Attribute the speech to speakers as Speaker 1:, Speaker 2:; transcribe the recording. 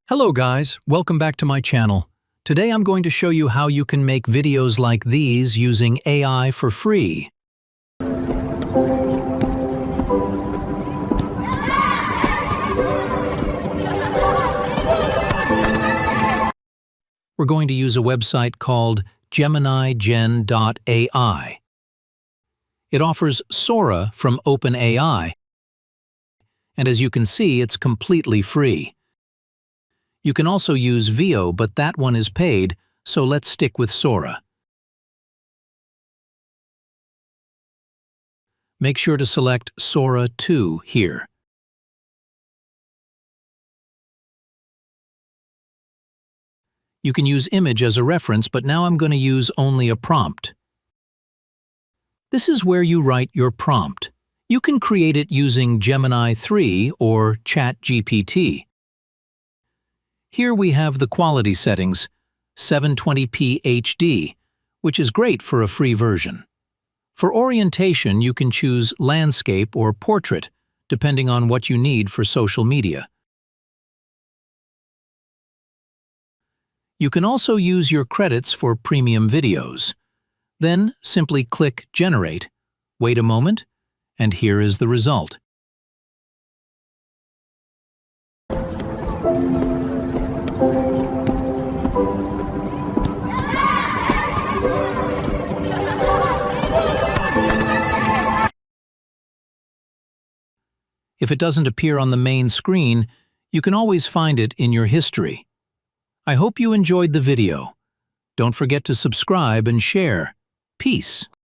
Speaker 1: Hello guys, welcome back to my channel. Today I'm going to show you how you can make videos like these using AI for free. We're going to use a website called geminigen.ai. It offers Sora from OpenAI, and as you can see, it's completely free. You can also use Veo, but that one is paid, so let's stick with Sora. Make sure to select Sora 2 here. You can use image as a reference, but now I'm going to use only a prompt. This is where you write your prompt. You can create it using Gemini 3 or ChatGPT. Here we have the quality settings, 720p HD, which is great for a free version. For orientation, you can choose landscape or portrait, depending on what you need for social media. You can also use your credits for premium videos. Then simply click Generate, wait a moment, and here is the result. If it doesn't appear on the main screen, you can always find it in your history. I hope you enjoyed the video. Don't forget to subscribe and share. Peace.